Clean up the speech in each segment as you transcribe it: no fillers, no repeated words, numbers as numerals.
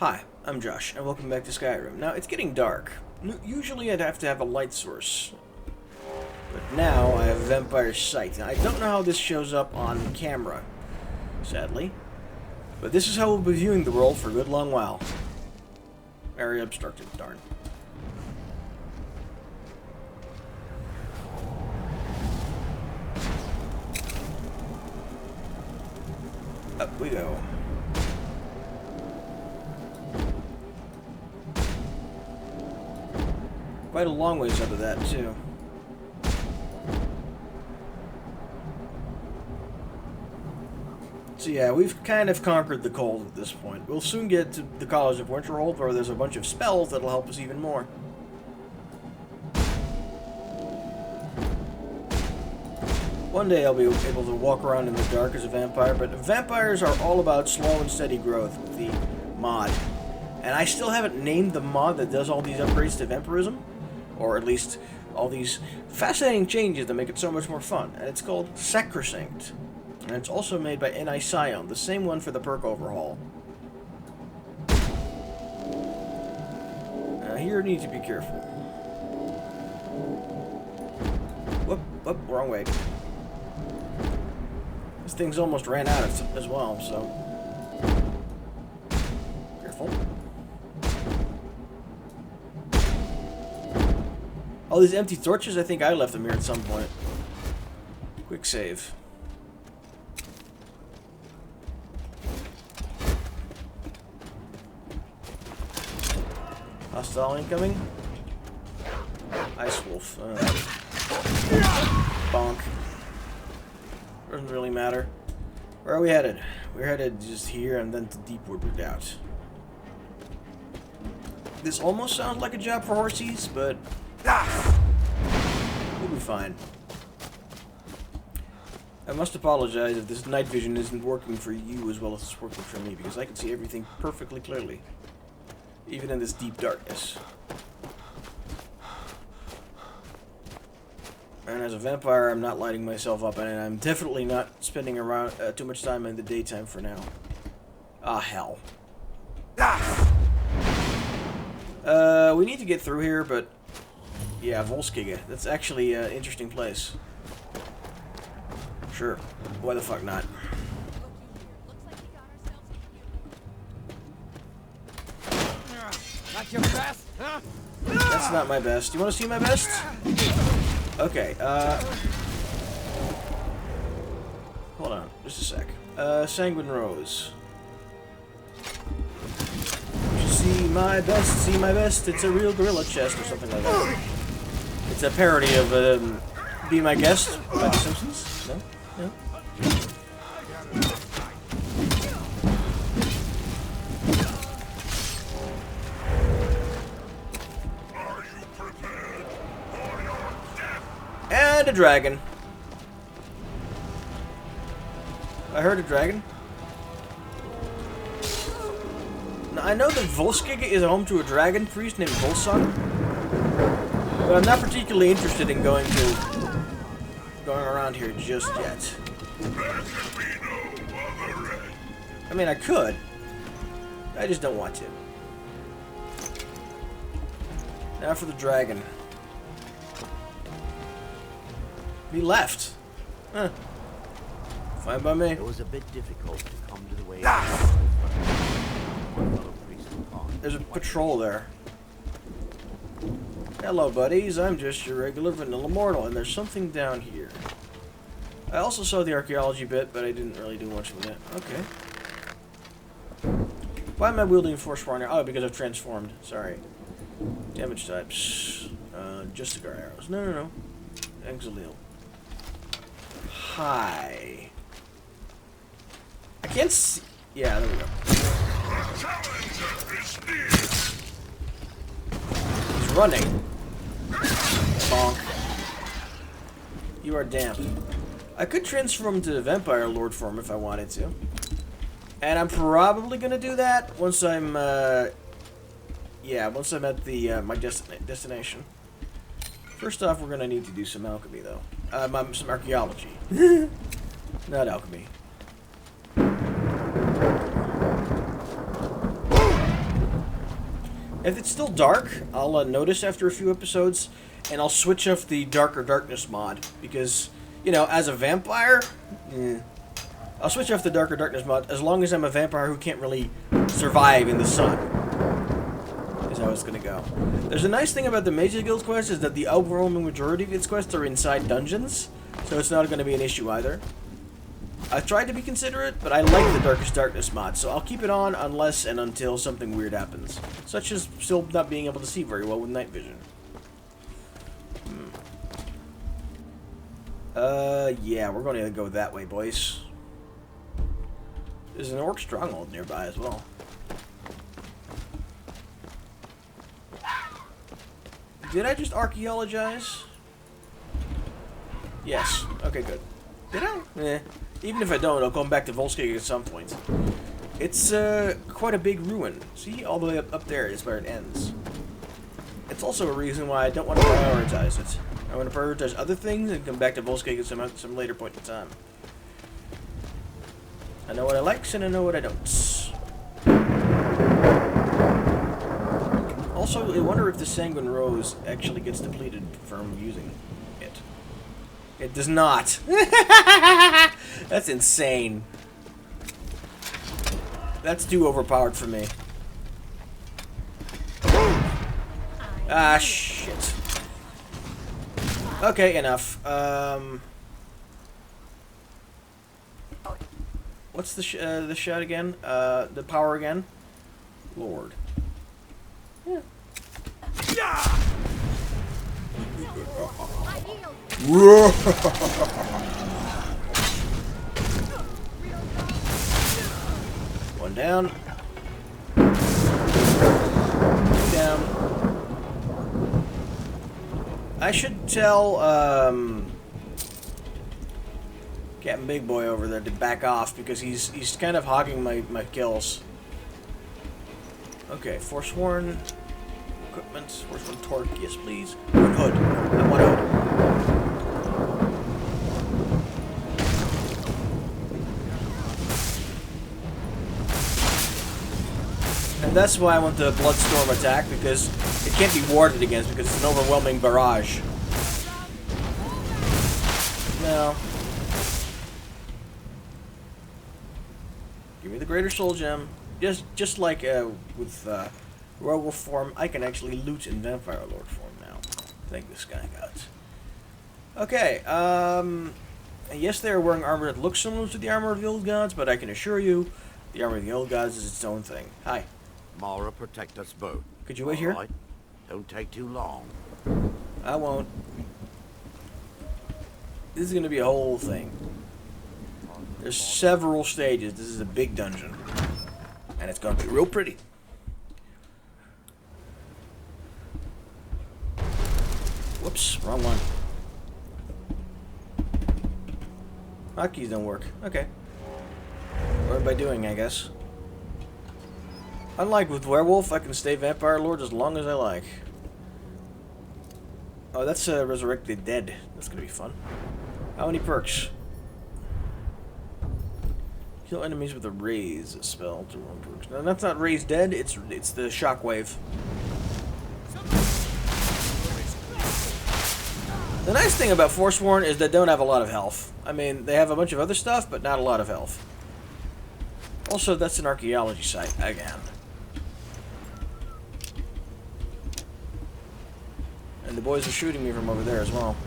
Hi, I'm Josh, and welcome back to Skyrim. Now, it's getting dark. Usually I'd have to have a light source, but now I have Vampire Sight. Now, I don't know how this shows up on camera, sadly, but this is how we'll be viewing the world for a good long while. Area obstructed, darn. Up we go. Quite a long ways up of that, too. So yeah, we've kind of conquered the cold at this point. We'll soon get to the College of Winterhold, where there's a bunch of spells that'll help us even more. One day I'll be able to walk around in the dark as a vampire, but vampires are all about slow and steady growth with the mod. And I still haven't named the mod that does all these upgrades to vampirism. Or at least all these fascinating changes that make it so much more fun. And it's called Sacrosanct. And it's also made by EnaiSaion, the same one for the perk overhaul. Now here you need to be careful. Whoop, wrong way. This thing's almost ran out as well, so... Careful. All these empty torches, I think I left them here at some point. Quick save. Hostile incoming. Ice Wolf. Bonk. Doesn't really matter. Where are we headed? We're headed just here and then to Deepwood, no doubt. This almost sounds like a job for horsies, but... we'll be fine. I must apologize if this night vision isn't working for you as well as it's working for me, because I can see everything perfectly clearly, even in this deep darkness. And as a vampire, I'm not lighting myself up, and I'm definitely not spending around too much time in the daytime for now. Ah, hell. We need to get through here, but... yeah, Volskygge. That's actually an interesting place. Sure. Why the fuck not? Not your best, huh? That's not my best. You want to see my best? Okay, hold on, just a sec. Sanguine Rose. See my best, it's a real gorilla chest or something like that. It's a parody of Be My Guest by The Simpsons. No? No? And a dragon. I heard a dragon. Now, I know that Volskygge is home to a dragon priest named Volsung, but I'm not particularly interested in going around here just yet. I mean, I could. I just don't want to. Now for the dragon. He left. Huh. Fine by me. It was a bit difficult to come to the way. There's a patrol there. Hello, buddies. I'm just your regular vanilla mortal, and there's something down here. I also saw the archaeology bit, but I didn't really do much with it. Okay. Why am I wielding Forsworn? Oh, because I've transformed. Sorry. Damage types. Just cigar arrows. No. Exilil. Hi. I can't see. Yeah, there we go. He's running. Bonk. You are damp. I could transform to Vampire Lord form if I wanted to. And I'm probably gonna do that once I'm, once I'm at the, my destination. First off, we're gonna need to do some alchemy, though. Some archaeology. Not alchemy. If it's still dark, I'll notice after a few episodes, and I'll switch off the Darker Darkness mod, because, you know, as a vampire, I'll switch off the Darker Darkness mod as long as I'm a vampire who can't really survive in the sun. Is how it's gonna go. There's a nice thing about the Mages Guild quest is that the overwhelming majority of its quests are inside dungeons, so it's not gonna be an issue either. I've tried to be considerate, but I like the Darkest Darkness mod, so I'll keep it on unless and until something weird happens, such as still not being able to see very well with night vision. Yeah, we're going to go that way, boys. There's an orc stronghold nearby as well. Did I just archaeologize? Yes. Okay, good. Did I? Eh. Even if I don't, I'll come back to Volskig at some point. It's quite a big ruin. See? All the way up there is where it ends. It's also a reason why I don't want to prioritize it. I want to prioritize other things and come back to Volskig at some later point in time. I know what I like and I know what I don't. Also, I wonder if the Sanguine Rose actually gets depleted from using it. It does not. That's insane. That's too overpowered for me. Ah, shit. Okay, enough. What's the shot again? The power again? Lord. Yeah. One down. Two down. I should tell Captain Big Boy over there to back off because he's kind of hogging my kills. Okay, Forsworn equipment, Forsworn torque, yes please. One hood. I want hood. And that's why I want the Bloodstorm attack, because it can't be warded against because it's an overwhelming barrage. No. Give me the Greater Soul Gem. Just like with Rogue form, I can actually loot in Vampire Lord form now. Thank this guy God. Okay, yes, they are wearing armor that looks similar to the armor of the Old Gods, but I can assure you, the armor of the Old Gods is its own thing. Hi. Mara, protect us both. Could you wait here? Right. Don't take too long. I won't. This is going to be a whole thing. There's several stages. This is a big dungeon. And it's going to be real pretty. Whoops, wrong one. Hotkeys don't work. Okay. What am I doing, I guess? Unlike with Werewolf, I can stay Vampire Lord as long as I like. Oh, that's Resurrect the Dead. That's gonna be fun. How many perks? Kill enemies with a Raise spell to 1 perk. No, that's not Raise Dead, it's the Shockwave. The nice thing about Forsworn is they don't have a lot of health. I mean, they have a bunch of other stuff, but not a lot of health. Also, that's an archaeology site, again. And the boys are shooting me from over there as well.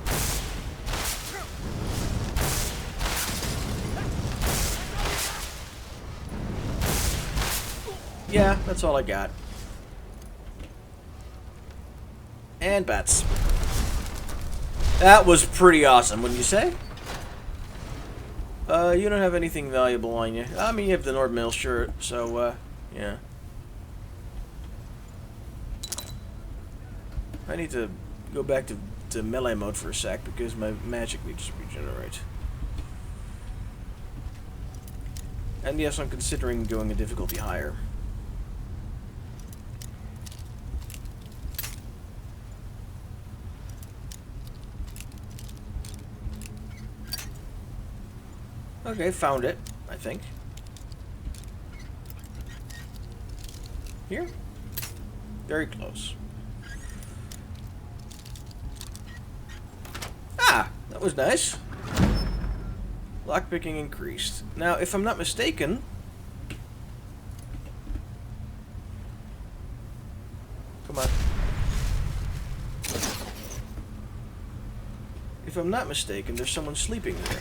Yeah, that's all I got. And bats. That was pretty awesome, wouldn't you say? You don't have anything valuable on you. I mean, you have the Nord Mail shirt, so, yeah. I need to go back to melee mode for a sec because my magic needs to regenerate. And yes, I'm considering going a difficulty higher. Okay, found it, I think. Here? Very close. Ah! That was nice. Lockpicking increased. Now, if I'm not mistaken... Come on. If I'm not mistaken, there's someone sleeping there.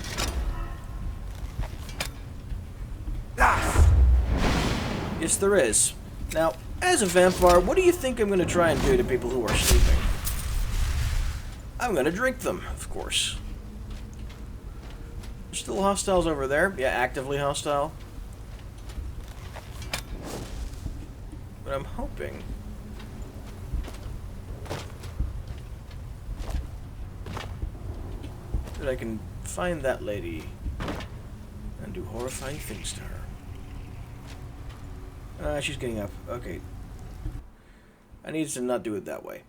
Yes, there is. Now, as a vampire, what do you think I'm going to try and do to people who are sleeping? I'm going to drink them, of course. There's still hostiles over there. Yeah, actively hostile. But I'm hoping... that I can find that lady and do horrifying things to her. She's getting up. Okay. I need to not do it that way.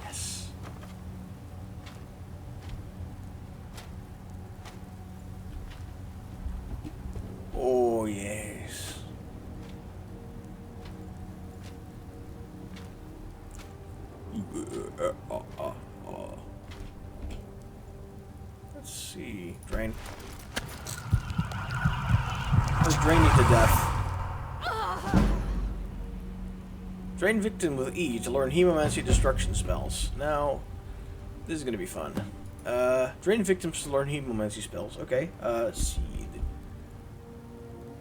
Yes. Oh, yes. Let's see. Drain. Let's drain you to death. Drain victim with E to learn Hemomancy destruction spells. Now, this is going to be fun. Drain victims to learn Hemomancy spells. Okay. Seed.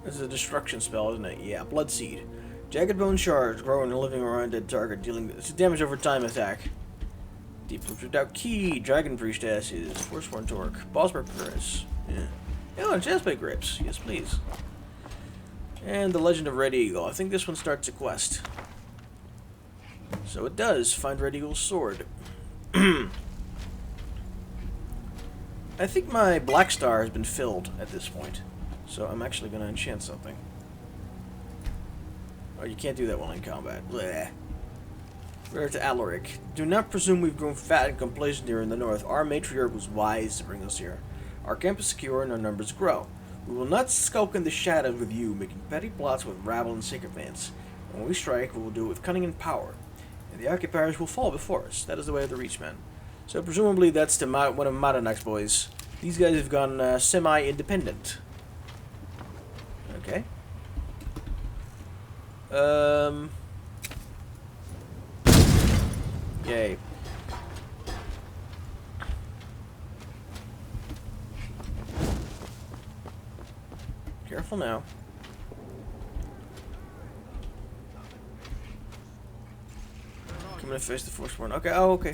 This is a destruction spell, isn't it? Yeah. Blood Seed. Jagged bone shards grow in a living or undead target, dealing damage over time attack. Deepwood without key. Dragon priestesses. Forsworn torque. Boss preparers. Yeah. Oh, and chestplate grips. Yes, please. And the Legend of Red Eagle. I think this one starts a quest. So it does. Find Red Eagle's sword. I think my Black Star has been filled at this point. So I'm actually going to enchant something. Oh, you can't do that while in combat. Blech. We're to Alaric. Do not presume we've grown fat and complacent here in the north. Our matriarch was wise to bring us here. Our camp is secure and our numbers grow. We will not skulk in the shadows with you, making petty plots with rabble and sycophants. When we strike, we will do it with cunning and power. And the occupiers will fall before us. That is the way of the Reachman. So presumably that's one of Madanak's boys. These guys have gone semi-independent. Okay. Yay. Careful now. Coming to face the Forsworn. Okay, oh, okay.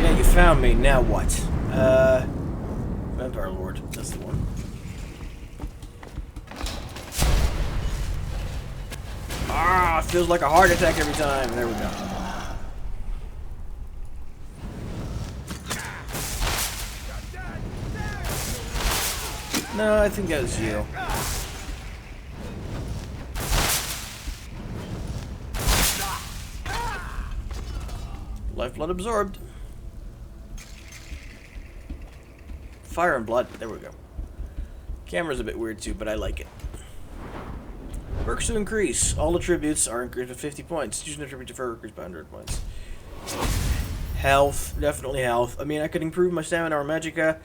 Yeah, you found me. Now what? Vampire Lord. That's the one. Ah, feels like a heart attack every time. There we go. No, I think that was you. Lifeblood absorbed. Fire and blood. There we go. Camera's a bit weird too, but I like it. Perks to increase. All attributes are increased with 50 points. Choose an attribute to increase by 100 points. Health. Definitely health. I mean, I could improve my stamina or magicka,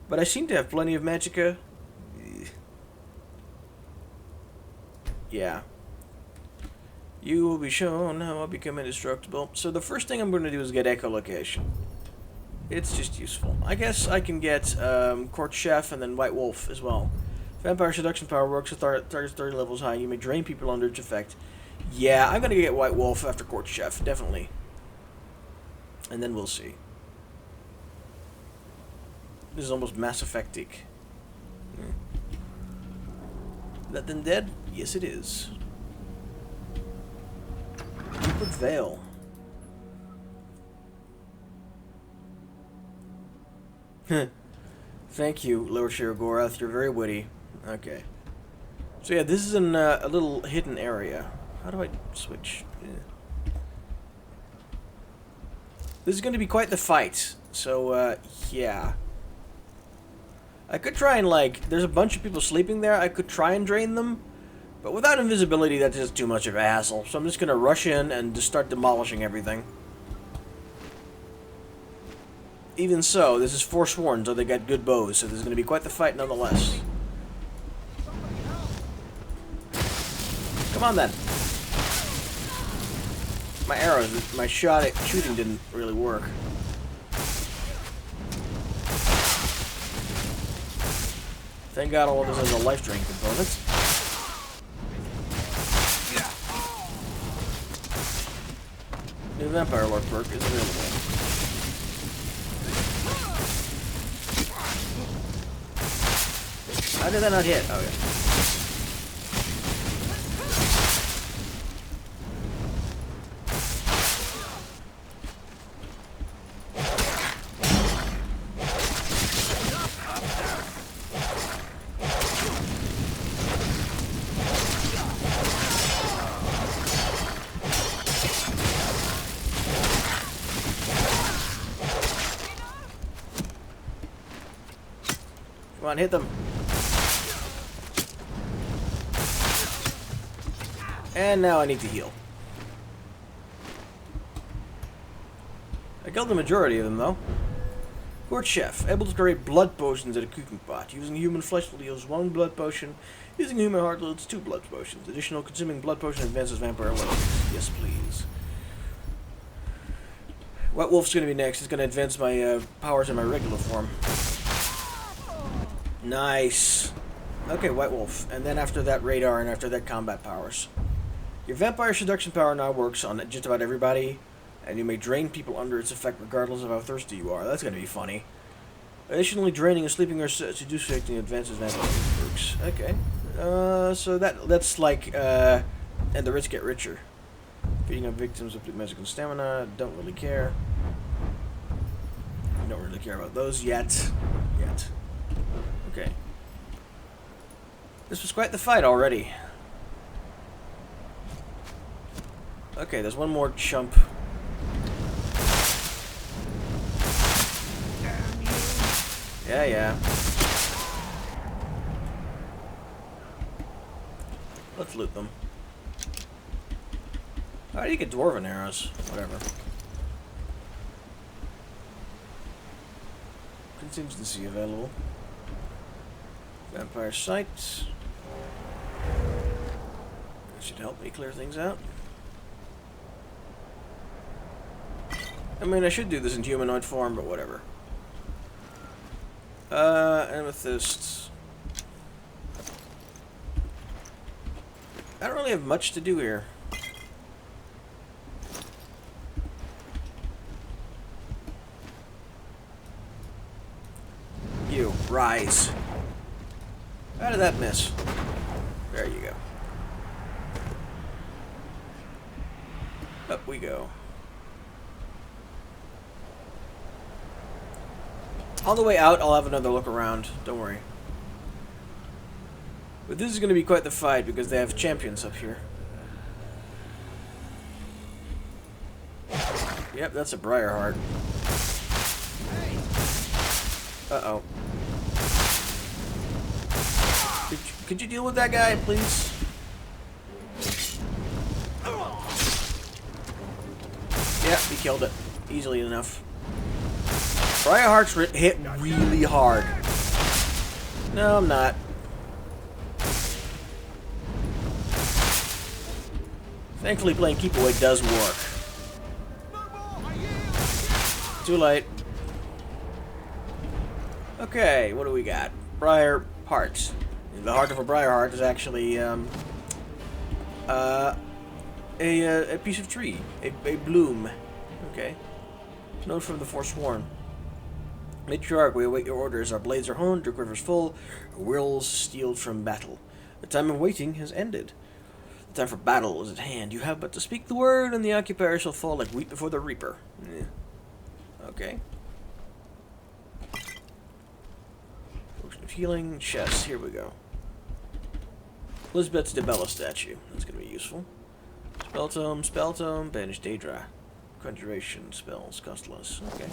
but I seem to have plenty of magicka. Yeah. You will be shown how I'll become indestructible. So the first thing I'm going to do is get echolocation. It's just useful. I guess I can get Court Chef and then White Wolf as well. Vampire seduction power works with targets 30 levels high. You may drain people under its effect. Yeah, I'm going to get White Wolf after Court Chef, definitely. And then we'll see. This is almost Mass Effectic. That then dead? Yes, it is. Deepwood Vale. Thank you, Lord Shiragorath. You're very witty. Okay. So yeah, this is in a little hidden area. How do I switch? Yeah. This is going to be quite the fight. So, yeah. I could try and, like, there's a bunch of people sleeping there. I could try and drain them. But without invisibility, that's just too much of a hassle. So I'm just going to rush in and just start demolishing everything. Even so, this is Forsworn, so they got good bows. So there's going to be quite the fight nonetheless. Come on, then. My arrows, my shooting didn't really work. Thank God all of this has a life drain component. New Vampire Lord perk is available. How did that not hit? Oh, yeah. Come on, hit them. And now I need to heal. I killed the majority of them, though. Court Chef, able to create blood potions at a cooking pot. Using human flesh yields 1 blood potion. Using human heart yields 2 blood potions. Additional consuming blood potion advances vampire level. Yes, please. White Wolf's going to be next. It's going to advance my powers in my regular form. Nice. Okay, White Wolf. And then after that, Radar, and after that, Combat Powers. Your Vampire Seduction power now works on just about everybody, and you may drain people under its effect regardless of how thirsty you are. That's going to be funny. Additionally, draining and sleeping or seducing advances vampire perks. Okay. So that's like, and the rich get richer. Beating up victims with magical stamina. Don't really care. Don't really care about those yet. Okay. This was quite the fight already. Okay, there's one more chump. Yeah. Let's loot them. How do you get dwarven arrows? Whatever. Contingency available. Vampire Sight. That should help me clear things out. I mean, I should do this in humanoid form, but whatever. Amethyst. I don't really have much to do here. You, rise. How did that miss? There you go. Up we go. On the way out, I'll have another look around. Don't worry. But this is going to be quite the fight because they have champions up here. Yep, that's a Briarheart. Uh-oh. Could you deal with that guy, please? Yeah, he killed it. Easily enough. Briarheart's hit really hard. No, I'm not. Thankfully, playing Keep Away does work. Too late. Okay, what do we got? Briar Heart. The heart of a Briarheart is actually a piece of tree, a bloom. Okay. Note from the Forsworn. Matriarch, we await your orders. Our blades are honed, our quivers full, our wills steeled from battle. The time of waiting has ended. The time for battle is at hand. You have but to speak the word, and the occupier shall fall like wheat before the reaper. Yeah. Okay. Potion of healing, chest. Here we go. Lisbeth's DeBella statue. That's going to be useful. Spell tome, spell tome, banish Daedra. Conjuration spells, cost less. Okay.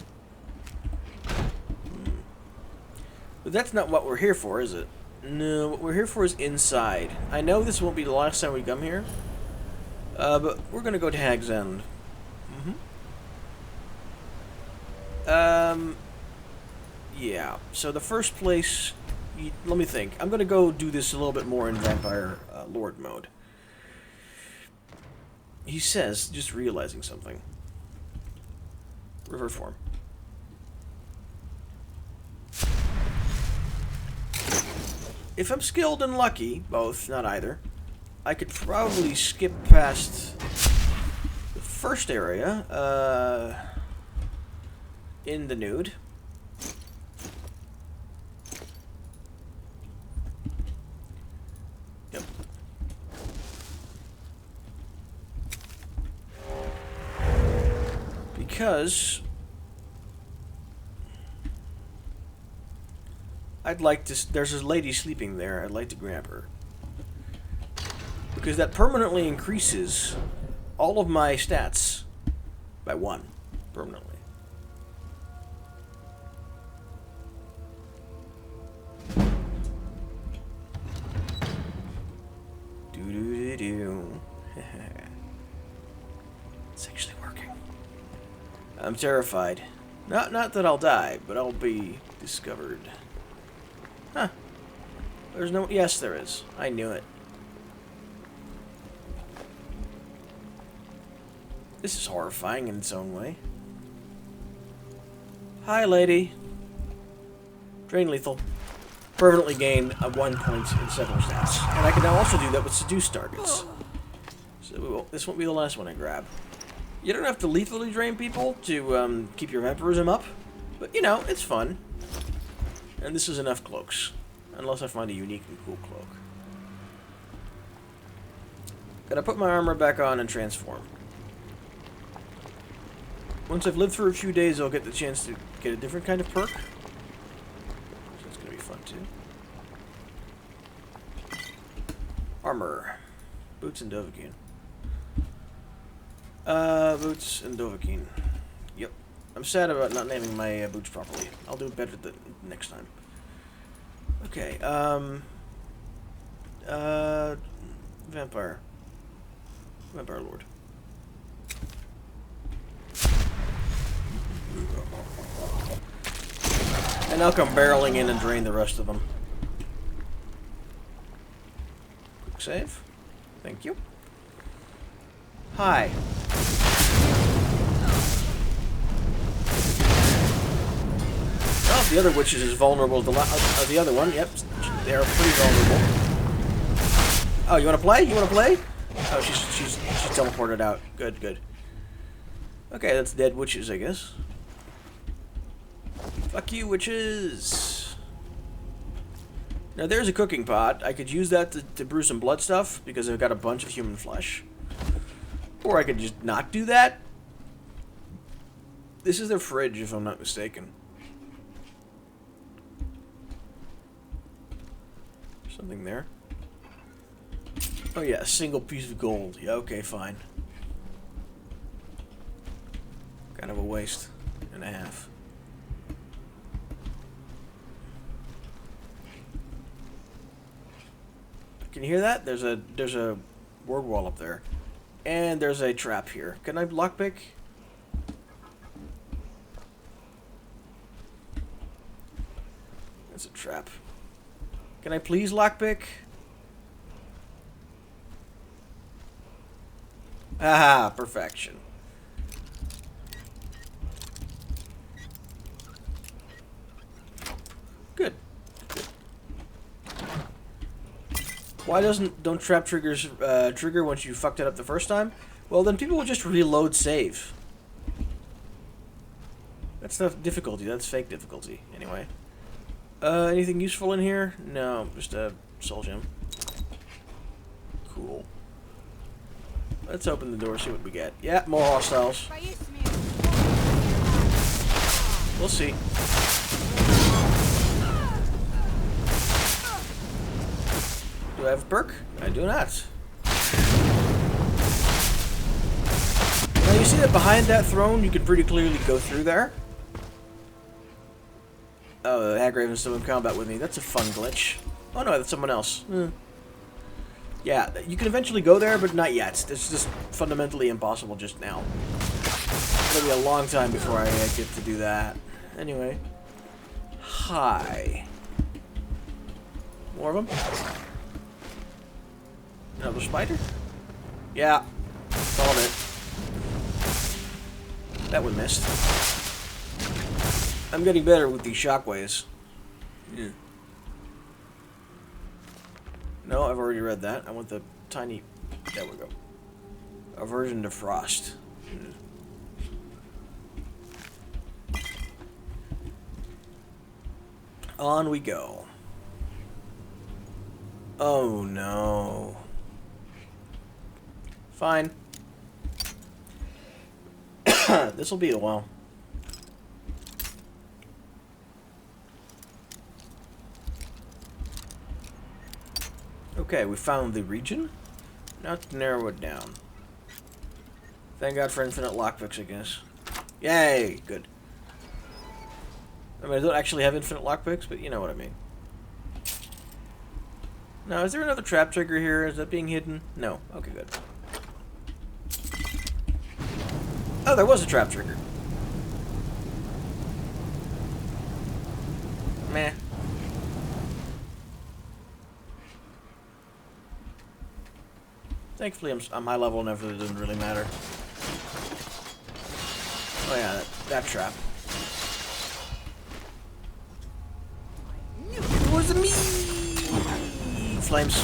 But that's not what we're here for, is it? No, what we're here for is inside. I know this won't be the last time we come here. But we're gonna go to Hag's End. Yeah. So the first place... let me think. I'm gonna go do this a little bit more in Vampire Lord mode. He says, just realizing something. River form. If I'm skilled and lucky, both, not either, I could probably skip past the first area in the nude. Yep. Because I'd like to... there's a lady sleeping there. I'd like to grab her. Because that permanently increases all of my stats by 1. Permanently. Do-do-do-do. It's actually working. I'm terrified. Not that I'll die, but I'll be discovered. Huh. There's no... yes, there is. I knew it. This is horrifying in its own way. Hi, lady. Drain lethal. Permanently gain 1 point in several stats. And I can now also do that with seduce targets. So this won't be the last one I grab. You don't have to lethally drain people to keep your vampirism up. But, you know, it's fun. And this is enough cloaks. Unless I find a unique and cool cloak. Gotta put my armor back on and transform. Once I've lived for a few days, I'll get the chance to get a different kind of perk. So that's gonna be fun too. Armor. Boots and Dovahkiin. Boots and Dovahkiin. Yep. I'm sad about not naming my boots properly. I'll do it better the next time. Okay, Vampire. Vampire Lord. And I'll come barreling in and drain the rest of them. Quick save. Thank you. Hi. Well, the other witches is vulnerable to the other one. Yep, they're pretty vulnerable. Oh, you want to play? You want to play? Oh, she's teleported out. Good, good. Okay, that's dead witches, I guess. Fuck you, witches! Now, there's a cooking pot. I could use that to brew some blood stuff, because I've got a bunch of human flesh. Or I could just not do that. This is their fridge, if I'm not mistaken. Something there. Oh yeah, a single piece of gold. Yeah, okay, fine. Kind of a waste and a half. Can you hear that? There's a word wall up there. And there's a trap here. Can I lockpick? That's a trap. Can I please lockpick? Ah, perfection. Good. Good. Why don't trap triggers trigger once you fucked it up the first time? Well, then people will just reload save. That's not difficulty. That's fake difficulty. Anyway. Anything useful in here? No, just a soul gem. Cool. Let's open the door, see what we get. Yeah, more hostiles. We'll see. Do I have a perk? I do not. see that behind that throne, you can pretty clearly go through there. Oh, the Hagraven's still in combat with me. That's a fun glitch. Oh no, that's someone else. Yeah, you can eventually go there, but not yet. It's just fundamentally impossible just now. It'll be a long time before I get to do that. Anyway. Hi. More of them? Another spider? Yeah. Solve it. That one missed. I'm getting better with these shockwaves. Yeah. No, I've already read that. I want the tiny... There we go. Aversion to frost. On we go. Oh no. Fine. This'll be a while. Okay, we found the region. Now to narrow it down. Thank God for infinite lockpicks, I guess. Yay! Good. I mean, I don't actually have infinite lockpicks, but you know what I mean. Now, is there another trap trigger here? Is that being hidden? No. Okay, good. Oh, there was a trap trigger. Meh. Thankfully, I'm high level enough that it doesn't really matter. Oh yeah, that trap. It was me! Flames.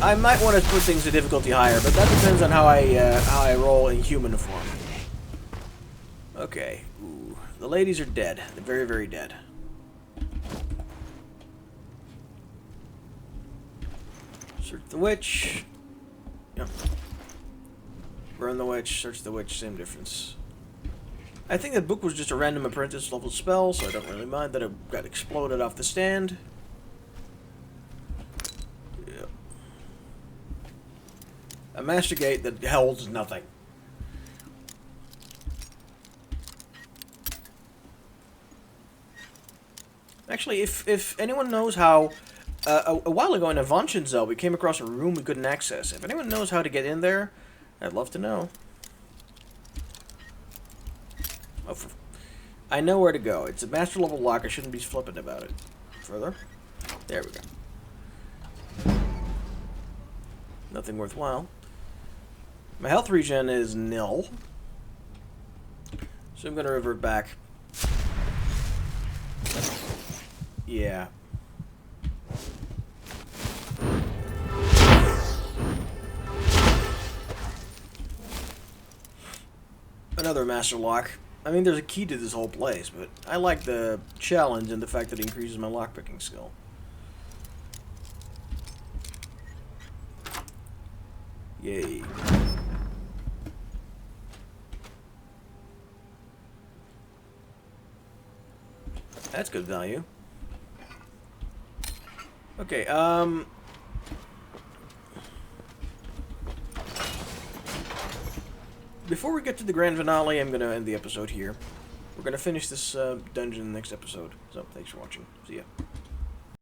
I might want to put things to difficulty higher, but that depends on how I roll in human form. Okay. Ooh. The ladies are dead. They're very, very dead. Search the witch. Yep. Burn the witch. Search the witch. Same difference. I think that book was just a random apprentice level spell, so I don't really mind that it got exploded off the stand. Yep. A master gate that holds nothing. Actually, if anyone knows how... a while ago in Avanchenzel, we came across a room we couldn't access. If anyone knows how to get in there, I'd love to know. Oh, I know where to go. It's a master level lock. I shouldn't be flippant about it. Further. There we go. Nothing worthwhile. My health regen is nil. So I'm going to revert back. Yeah. Another master lock. I mean, there's a key to this whole place, but I like the challenge and the fact that it increases my lockpicking skill. Yay. That's good value. Okay, before we get to the grand finale, I'm going to end the episode here. We're going to finish this dungeon in the next episode. So, thanks for watching. See ya.